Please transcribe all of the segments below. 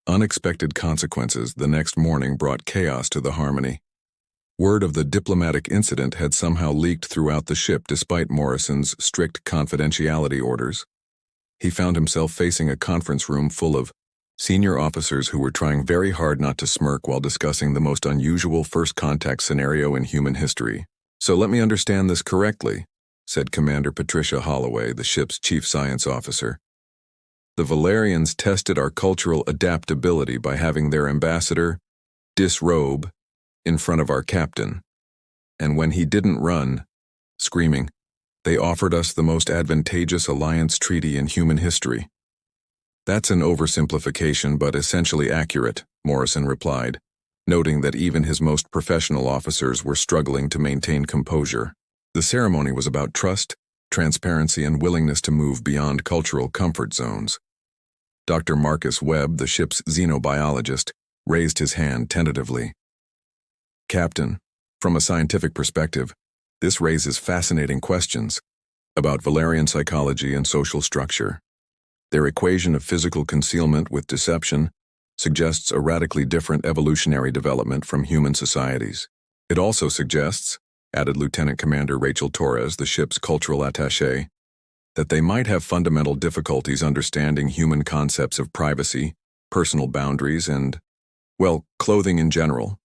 Unexpected consequences the next morning brought chaos to the Harmony. Word of the diplomatic incident had somehow leaked throughout the ship despite Morrison's strict confidentiality orders. He found himself facing a conference room full of senior officers who were trying very hard not to smirk while discussing the most unusual first contact scenario in human history. "So let me understand this correctly," said Commander Patricia Holloway, the ship's chief science officer. "The Valerians tested our cultural adaptability by having their ambassador disrobe in front of our captain. And when he didn't run, screaming, they offered us the most advantageous alliance treaty in human history." "That's an oversimplification but essentially accurate," Morrison replied, noting that even his most professional officers were struggling to maintain composure. The ceremony was about trust, transparency, and willingness to move beyond cultural comfort zones. Dr. Marcus Webb, the ship's xenobiologist, raised his hand tentatively. "Captain, from a scientific perspective, this raises fascinating questions about Valerian psychology and social structure. Their equation of physical concealment with deception suggests a radically different evolutionary development from human societies. It also suggests," added Lieutenant Commander Rachel Torres, the ship's cultural attaché, "that they might have fundamental difficulties understanding human concepts of privacy, personal boundaries, and, well, clothing in general."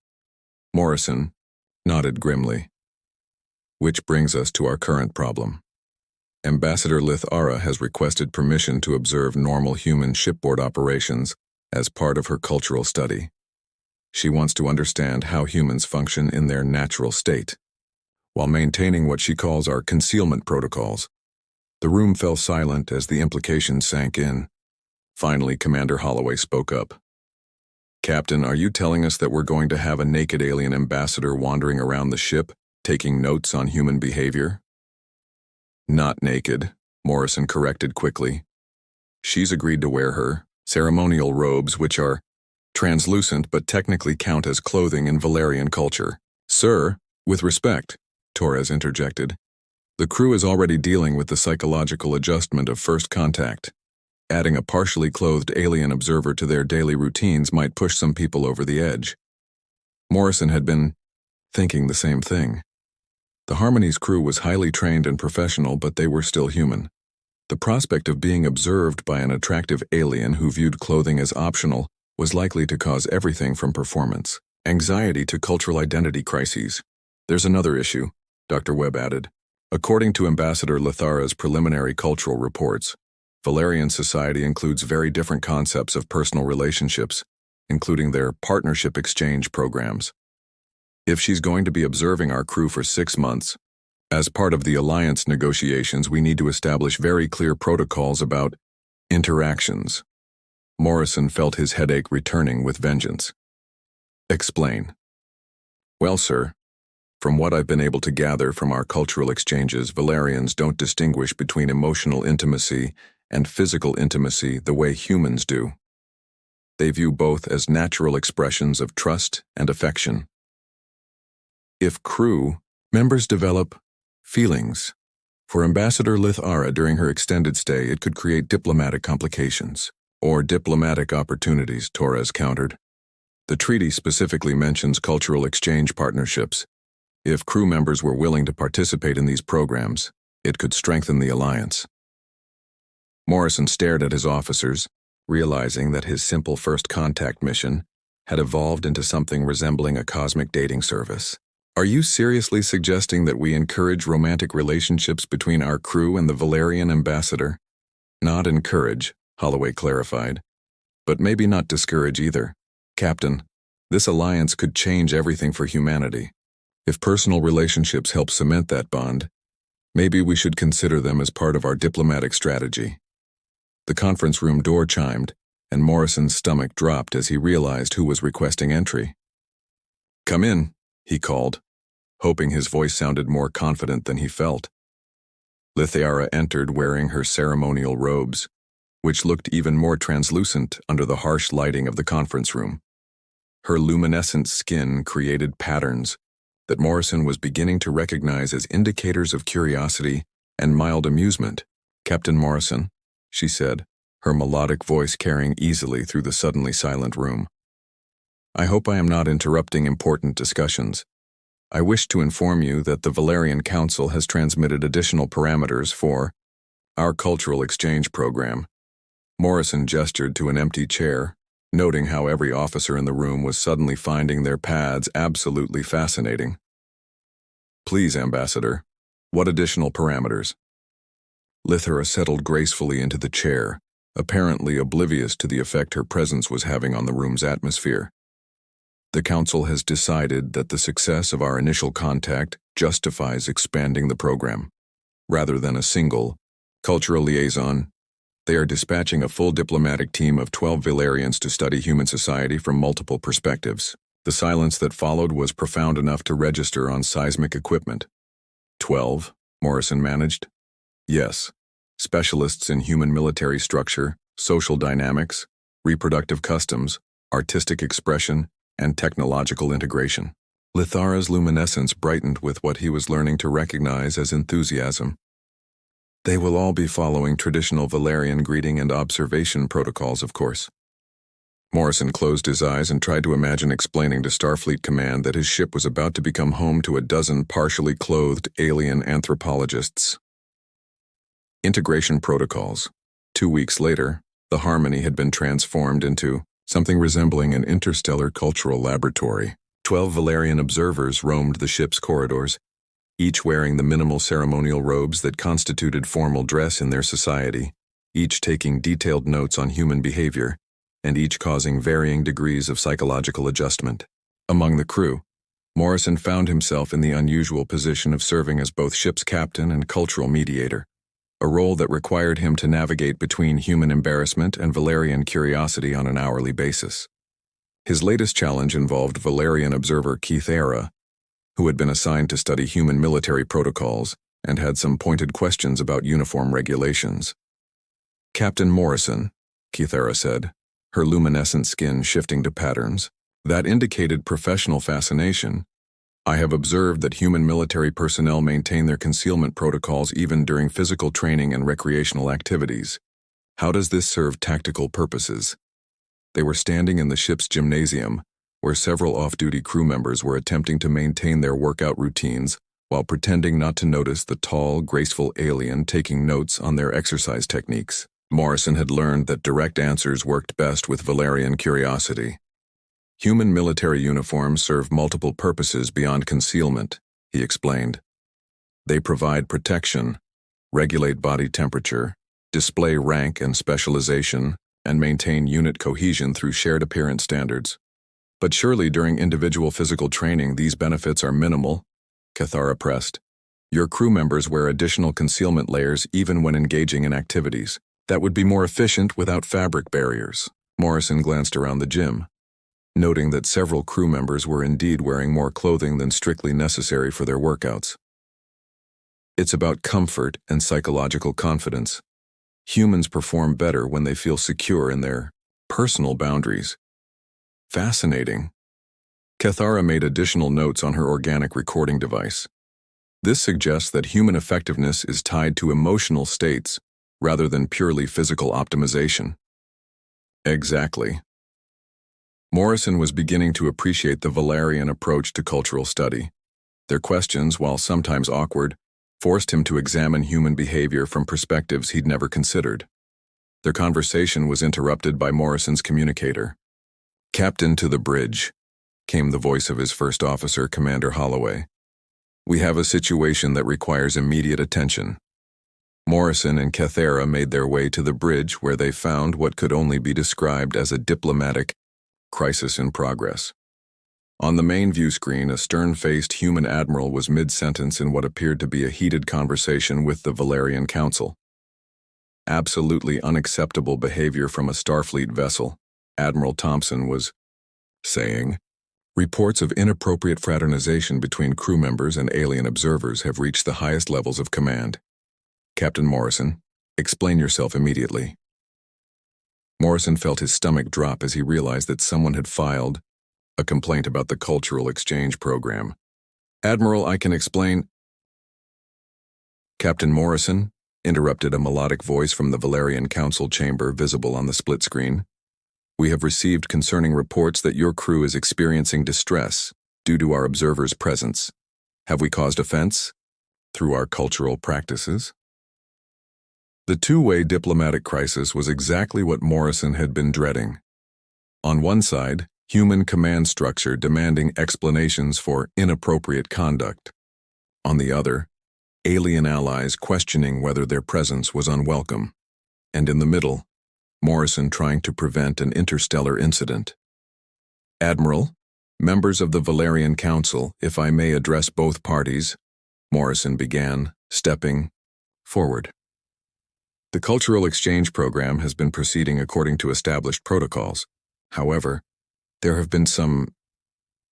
Morrison nodded grimly. "Which brings us to our current problem. Ambassador Lithara has requested permission to observe normal human shipboard operations as part of her cultural study. She wants to understand how humans function in their natural state, while maintaining what she calls our concealment protocols." The room fell silent as the implications sank in. Finally, Commander Holloway spoke up. "Captain, are you telling us that we're going to have a naked alien ambassador wandering around the ship, taking notes on human behavior?" "Not naked," Morrison corrected quickly. "She's agreed to wear her ceremonial robes, which are translucent but technically count as clothing in Valerian culture." "Sir, with respect," Torres interjected, "the crew is already dealing with the psychological adjustment of first contact. Adding a partially clothed alien observer to their daily routines might push some people over the edge." Morrison had been thinking the same thing. The Harmony's crew was highly trained and professional, but they were still human. The prospect of being observed by an attractive alien who viewed clothing as optional was likely to cause everything from performance anxiety to cultural identity crises. "There's another issue," Dr. Webb added. "According to Ambassador Lithara's preliminary cultural reports, Valerian society includes very different concepts of personal relationships, including their partnership exchange programs. If she's going to be observing our crew for 6 months, as part of the alliance negotiations, we need to establish very clear protocols about interactions." Morrison felt his headache returning with vengeance. "Explain." "Well, sir, from what I've been able to gather from our cultural exchanges, Valerians don't distinguish between emotional intimacy and physical intimacy the way humans do. They view both as natural expressions of trust and affection. If crew members develop feelings for Ambassador Lithara during her extended stay, it could create diplomatic complications or diplomatic opportunities," Torres countered. "The treaty specifically mentions cultural exchange partnerships. If crew members were willing to participate in these programs, it could strengthen the alliance." Morrison stared at his officers, realizing that his simple first contact mission had evolved into something resembling a cosmic dating service. "Are you seriously suggesting that we encourage romantic relationships between our crew and the Valerian ambassador?" "Not encourage," Holloway clarified, "but maybe not discourage either. Captain, this alliance could change everything for humanity. If personal relationships help cement that bond, maybe we should consider them as part of our diplomatic strategy." The conference room door chimed, and Morrison's stomach dropped as he realized who was requesting entry. "Come in," he called, hoping his voice sounded more confident than he felt. Lithara entered wearing her ceremonial robes, which looked even more translucent under the harsh lighting of the conference room. Her luminescent skin created patterns that Morrison was beginning to recognize as indicators of curiosity and mild amusement. "Captain Morrison," she said, her melodic voice carrying easily through the suddenly silent room. I hope I am not interrupting important discussions. I wish to inform you that the Valerian Council has transmitted additional parameters for our cultural exchange program. Morrison gestured to an empty chair, noting how every officer in the room was suddenly finding their pads absolutely fascinating. Please, Ambassador, what additional parameters? Lithera settled gracefully into the chair, apparently oblivious to the effect her presence was having on the room's atmosphere. The Council has decided that the success of our initial contact justifies expanding the program. Rather than a single cultural liaison, they are dispatching a full diplomatic team of 12 Valerians to study human society from multiple perspectives. The silence that followed was profound enough to register on seismic equipment. 12, Morrison managed. Yes, specialists in human military structure, social dynamics, reproductive customs, artistic expression, and technological integration. Lithara's luminescence brightened with what he was learning to recognize as enthusiasm. They will all be following traditional Valerian greeting and observation protocols, of course. Morrison closed his eyes and tried to imagine explaining to Starfleet Command that his ship was about to become home to a dozen partially clothed alien anthropologists. Integration protocols. 2 weeks later, the Harmony had been transformed into something resembling an interstellar cultural laboratory. 12 Valerian observers roamed the ship's corridors, each wearing the minimal ceremonial robes that constituted formal dress in their society, each taking detailed notes on human behavior, and each causing varying degrees of psychological adjustment. Among the crew, Morrison found himself in the unusual position of serving as both ship's captain and cultural mediator, a role that required him to navigate between human embarrassment and Valerian curiosity on an hourly basis. His latest challenge involved Valerian observer Keith Era, who had been assigned to study human military protocols and had some pointed questions about uniform regulations. Captain Morrison, Keith Era said, her luminescent skin shifting to patterns that indicated professional fascination. I have observed that human military personnel maintain their concealment protocols even during physical training and recreational activities. How does this serve tactical purposes? They were standing in the ship's gymnasium, where several off-duty crew members were attempting to maintain their workout routines while pretending not to notice the tall, graceful alien taking notes on their exercise techniques. Morrison had learned that direct answers worked best with Valerian curiosity. Human military uniforms serve multiple purposes beyond concealment, he explained. They provide protection, regulate body temperature, display rank and specialization, and maintain unit cohesion through shared appearance standards. But surely during individual physical training these benefits are minimal, Cathara pressed. Your crew members wear additional concealment layers even when engaging in activities that would be more efficient without fabric barriers. Morrison glanced around the gym, noting that several crew members were indeed wearing more clothing than strictly necessary for their workouts. It's about comfort and psychological confidence. Humans perform better when they feel secure in their personal boundaries. Fascinating. Cathara made additional notes on her organic recording device. This suggests that human effectiveness is tied to emotional states rather than purely physical optimization. Exactly. Morrison was beginning to appreciate the Valerian approach to cultural study. Their questions, while sometimes awkward, forced him to examine human behavior from perspectives he'd never considered. Their conversation was interrupted by Morrison's communicator. "Captain to the bridge," came the voice of his first officer, Commander Holloway. "We have a situation that requires immediate attention." Morrison and Cathara made their way to the bridge where they found what could only be described as a diplomatic crisis in progress. On the main view screen, a stern-faced human admiral was mid-sentence in what appeared to be a heated conversation with the Valerian Council. Absolutely unacceptable behavior from a Starfleet vessel, Admiral Thompson was saying. Reports of inappropriate fraternization between crew members and alien observers have reached the highest levels of command. Captain Morrison, explain yourself immediately. Morrison felt his stomach drop as he realized that someone had filed a complaint about the cultural exchange program. "Admiral, I can explain." "Captain Morrison, interrupted a melodic voice from the Valerian Council chamber visible on the split screen. "We have received concerning reports that your crew is experiencing distress due to our observers' presence. Have we caused offense through our cultural practices?" The two-way diplomatic crisis was exactly what Morrison had been dreading. On one side, human command structure demanding explanations for inappropriate conduct. On the other, alien allies questioning whether their presence was unwelcome. And in the middle, Morrison trying to prevent an interstellar incident. "Admiral, members of the Valerian Council, if I may address both parties," Morrison began, stepping forward. "The cultural exchange program has been proceeding according to established protocols. However, there have been some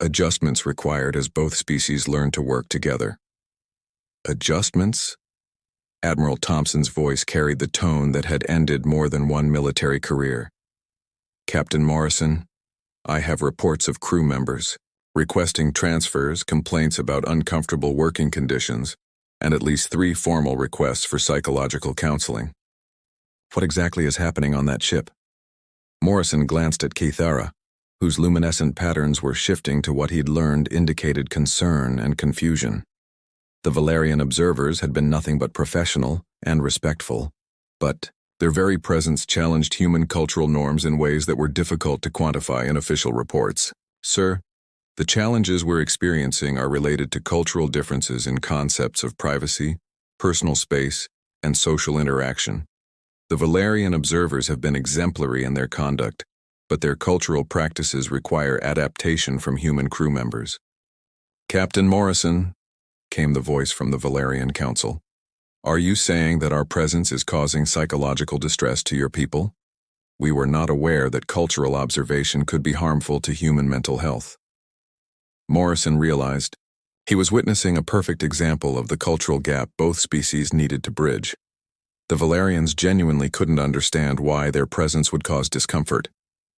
adjustments required as both species learn to work together." "Adjustments?" Admiral Thompson's voice carried the tone that had ended more than one military career. "Captain Morrison, I have reports of crew members requesting transfers, complaints about uncomfortable working conditions, and at least 3 formal requests for psychological counseling." "What exactly is happening on that ship?" Morrison glanced at Keithara, whose luminescent patterns were shifting to what he'd learned indicated concern and confusion. The Valerian observers had been nothing but professional and respectful, but their very presence challenged human cultural norms in ways that were difficult to quantify in official reports. "Sir, the challenges we're experiencing are related to cultural differences in concepts of privacy, personal space, and social interaction. The Valerian observers have been exemplary in their conduct, but their cultural practices require adaptation from human crew members." "Captain Morrison," came the voice from the Valerian Council, "are you saying that our presence is causing psychological distress to your people? We were not aware that cultural observation could be harmful to human mental health." Morrison realized he was witnessing a perfect example of the cultural gap both species needed to bridge. The Valerians genuinely couldn't understand why their presence would cause discomfort,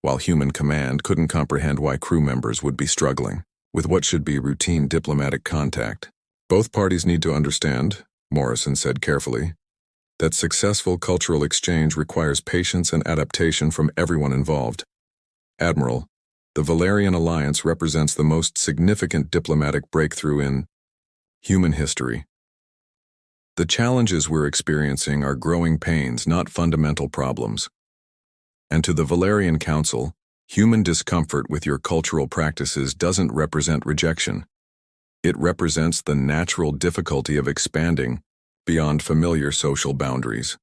while human command couldn't comprehend why crew members would be struggling with what should be routine diplomatic contact. "Both parties need to understand," Morrison said carefully, "that successful cultural exchange requires patience and adaptation from everyone involved. Admiral, the Valerian alliance represents the most significant diplomatic breakthrough in human history. The challenges we're experiencing are growing pains, not fundamental problems. And to the Valerian Council, human discomfort with your cultural practices doesn't represent rejection. It represents the natural difficulty of expanding beyond familiar social boundaries."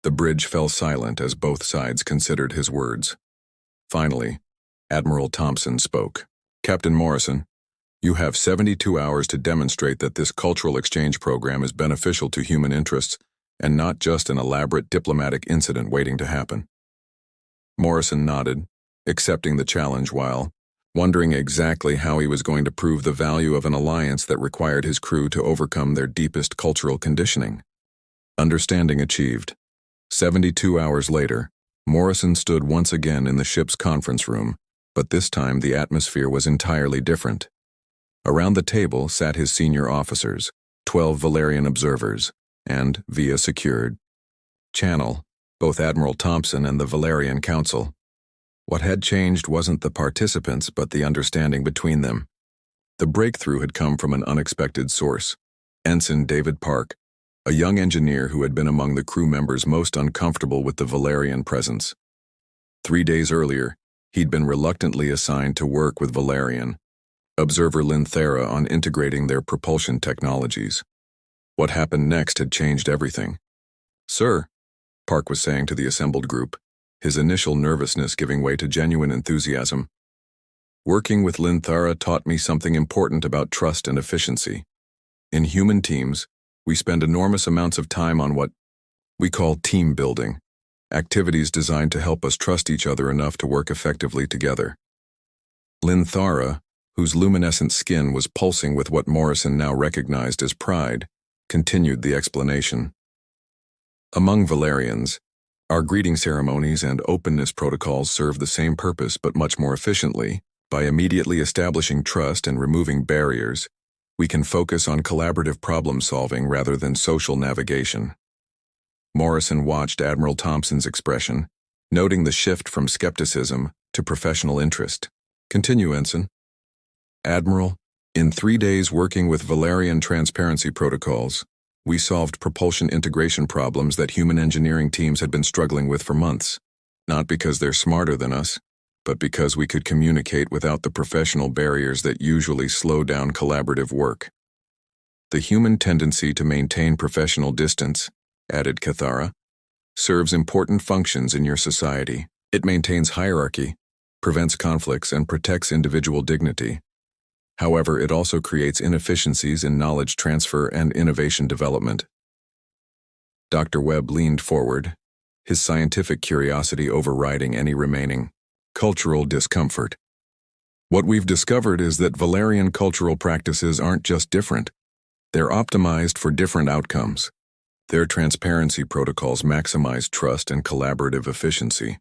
The bridge fell silent as both sides considered his words. Finally, Admiral Thompson spoke. "Captain Morrison, you have 72 hours to demonstrate that this cultural exchange program is beneficial to human interests and not just an elaborate diplomatic incident waiting to happen." Morrison nodded, accepting the challenge while wondering exactly how he was going to prove the value of an alliance that required his crew to overcome their deepest cultural conditioning. Understanding achieved. 72 hours later, Morrison stood once again in the ship's conference room, but this time the atmosphere was entirely different. Around the table sat his senior officers, 12 Valerian observers, and, via secured channel, both Admiral Thompson and the Valerian Council. What had changed wasn't the participants but the understanding between them. The breakthrough had come from an unexpected source. Ensign David Park, a young engineer who had been among the crew members most uncomfortable with the Valerian presence. 3 days earlier, he'd been reluctantly assigned to work with Valerian observer Linthara on integrating their propulsion technologies. What happened next had changed everything. "Sir," Park was saying to the assembled group, his initial nervousness giving way to genuine enthusiasm, "working with Linthara taught me something important about trust and efficiency. In human teams, we spend enormous amounts of time on what we call team building, activities designed to help us trust each other enough to work effectively together." Linthara, whose luminescent skin was pulsing with what Morrison now recognized as pride, continued the explanation. "Among Valerians, our greeting ceremonies and openness protocols serve the same purpose but much more efficiently. By immediately establishing trust and removing barriers, we can focus on collaborative problem-solving rather than social navigation. Morrison watched Admiral Thompson's expression, noting the shift from skepticism to professional interest. Continue, Ensign. Admiral, in 3 days working with Valerian transparency protocols, we solved propulsion integration problems that human engineering teams had been struggling with for months. Not because they're smarter than us, but because we could communicate without the professional barriers that usually slow down collaborative work. The human tendency to maintain professional distance, added Cathara, serves important functions in your society. It maintains hierarchy, prevents conflicts, and protects individual dignity. However, it also creates inefficiencies in knowledge transfer and innovation development. Dr. Webb leaned forward, his scientific curiosity overriding any remaining cultural discomfort. What we've discovered is that Valerian cultural practices aren't just different. They're optimized for different outcomes. Their transparency protocols maximize trust and collaborative efficiency.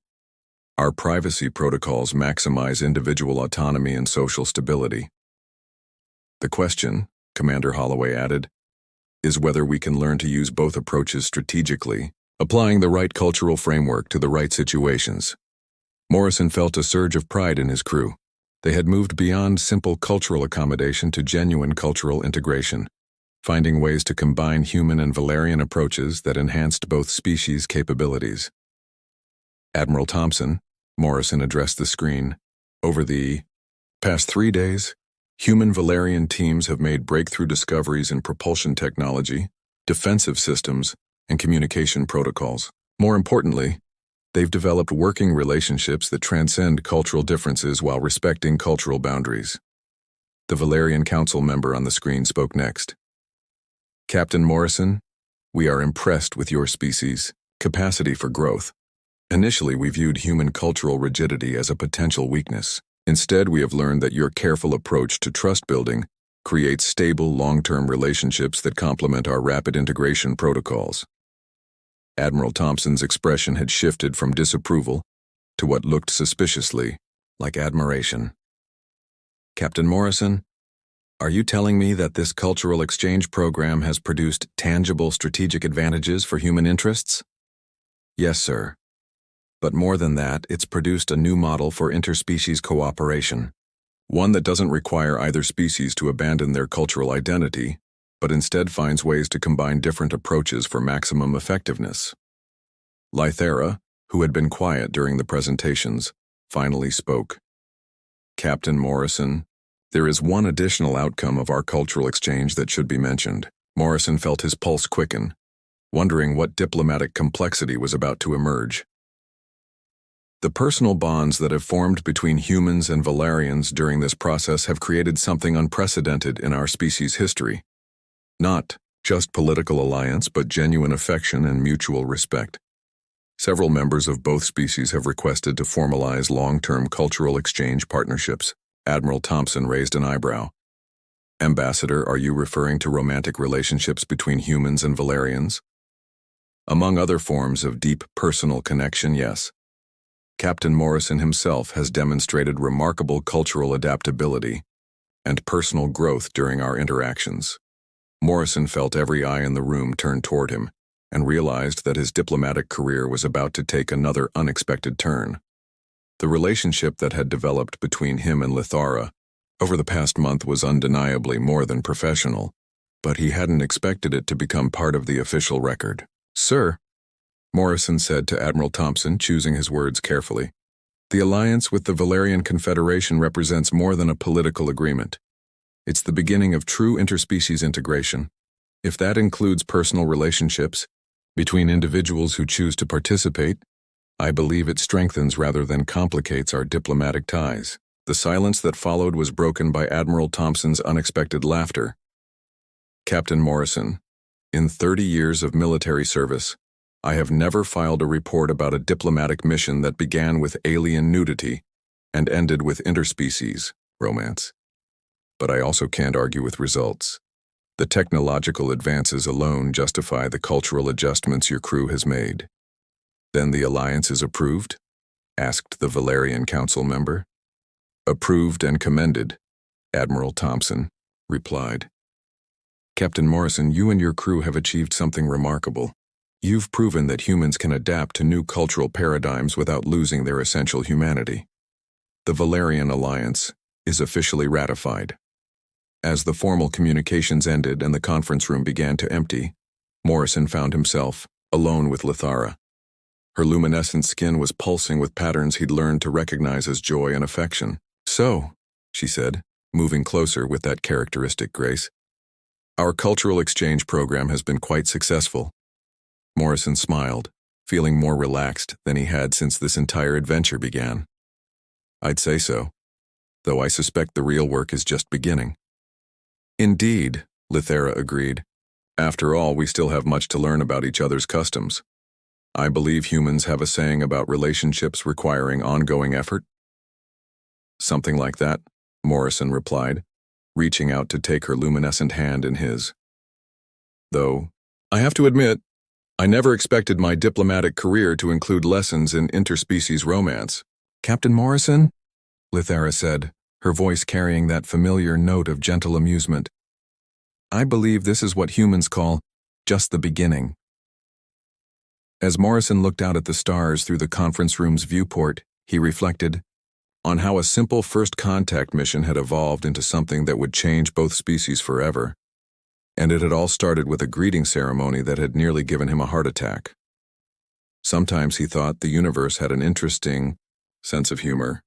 Our privacy protocols maximize individual autonomy and social stability. The question, Commander Holloway added, is whether we can learn to use both approaches strategically, applying the right cultural framework to the right situations. Morrison felt a surge of pride in his crew. They had moved beyond simple cultural accommodation to genuine cultural integration, finding ways to combine human and Valerian approaches that enhanced both species' capabilities. Admiral Thompson, Morrison addressed the screen. Over the past 3 days, human Valerian teams have made breakthrough discoveries in propulsion technology, defensive systems, and communication protocols. More importantly, they've developed working relationships that transcend cultural differences while respecting cultural boundaries. The Valerian Council member on the screen spoke next. Captain Morrison, we are impressed with your species' capacity for growth. Initially, we viewed human cultural rigidity as a potential weakness. Instead, we have learned that your careful approach to trust building creates stable, long-term relationships that complement our rapid integration protocols. Admiral Thompson's expression had shifted from disapproval to what looked suspiciously like admiration. Captain Morrison, are you telling me that this cultural exchange program has produced tangible strategic advantages for human interests? Yes, sir. But more than that, it's produced a new model for interspecies cooperation, one that doesn't require either species to abandon their cultural identity, but instead finds ways to combine different approaches for maximum effectiveness. Lythera, who had been quiet during the presentations, finally spoke. Captain Morrison, there is one additional outcome of our cultural exchange that should be mentioned. Morrison felt his pulse quicken, wondering what diplomatic complexity was about to emerge. The personal bonds that have formed between humans and Valerians during this process have created something unprecedented in our species' history. Not just political alliance, but genuine affection and mutual respect. Several members of both species have requested to formalize long-term cultural exchange partnerships. Admiral Thompson raised an eyebrow. Ambassador, are you referring to romantic relationships between humans and Valerians? Among other forms of deep personal connection, yes. Captain Morrison himself has demonstrated remarkable cultural adaptability and personal growth during our interactions. Morrison felt every eye in the room turn toward him and realized that his diplomatic career was about to take another unexpected turn. The relationship that had developed between him and Lythara over the past month was undeniably more than professional, but he hadn't expected it to become part of the official record. Sir, Morrison said to Admiral Thompson, choosing his words carefully, the alliance with the Valerian Confederation represents more than a political agreement. It's the beginning of true interspecies integration. If that includes personal relationships between individuals who choose to participate, I believe it strengthens rather than complicates our diplomatic ties. The silence that followed was broken by Admiral Thompson's unexpected laughter. Captain Morrison, in 30 years of military service, I have never filed a report about a diplomatic mission that began with alien nudity and ended with interspecies romance. But I also can't argue with results. The technological advances alone justify the cultural adjustments your crew has made. Then the alliance is approved? Asked the Valerian Council member. Approved and commended, Admiral Thompson replied. Captain Morrison, you and your crew have achieved something remarkable. You've proven that humans can adapt to new cultural paradigms without losing their essential humanity. The Valerian Alliance is officially ratified. As the formal communications ended and the conference room began to empty, Morrison found himself alone with Lithara. Her luminescent skin was pulsing with patterns he'd learned to recognize as joy and affection. "So," she said, moving closer with that characteristic grace, "our cultural exchange program has been quite successful." Morrison smiled, feeling more relaxed than he had since this entire adventure began. "I'd say so, though I suspect the real work is just beginning." "Indeed," Lithara agreed. "After all, we still have much to learn about each other's customs. I believe humans have a saying about relationships requiring ongoing effort." "Something like that," Morrison replied, reaching out to take her luminescent hand in his. "Though, I have to admit, I never expected my diplomatic career to include lessons in interspecies romance." "Captain Morrison?" Lithara said, her voice carrying that familiar note of gentle amusement. "I believe this is what humans call just the beginning." As Morrison looked out at the stars through the conference room's viewport, he reflected on how a simple first contact mission had evolved into something that would change both species forever. And it had all started with a greeting ceremony that had nearly given him a heart attack. Sometimes he thought the universe had an interesting sense of humor.